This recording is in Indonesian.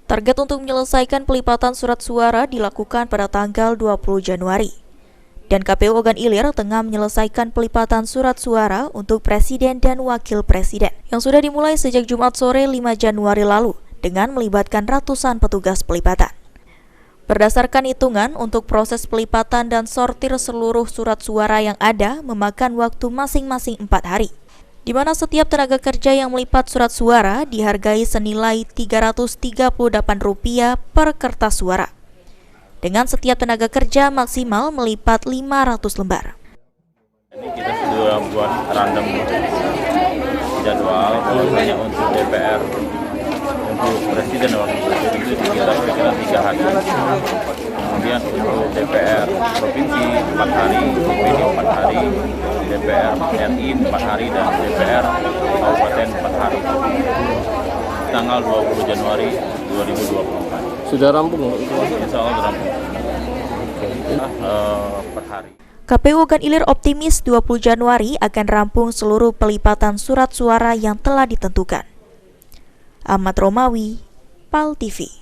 Target untuk menyelesaikan pelipatan surat suara dilakukan pada tanggal 20 Januari. Dan KPU Ogan Ilir tengah menyelesaikan pelipatan surat suara untuk Presiden dan Wakil Presiden yang sudah dimulai sejak Jumat sore 5 Januari lalu dengan melibatkan ratusan petugas pelipatan. Berdasarkan hitungan, untuk proses pelipatan dan sortir seluruh surat suara yang ada memakan waktu masing-masing 4 hari, di mana setiap tenaga kerja yang melipat surat suara dihargai senilai Rp338 per kertas suara. Dengan setiap tenaga kerja maksimal melipat 500 lembar. Ini kita sudah buat random jadwal bahwasanya untuk DPR, untuk Presiden dan Wakil Presiden itu dikira-kira 3 hari. Kemudian untuk DPR Provinsi 4 hari, DPD 4 hari, DPR RI 4 hari, dan DPR Kabupaten 4 hari. Tanggal 20 Januari 2024. Sudah rampung? Insya Allah sudah rampung. Per hari. KPU Ogan Ilir optimis 20 Januari akan rampung seluruh pelipatan surat suara yang telah ditentukan. Ahmad Romawi, PAL TV.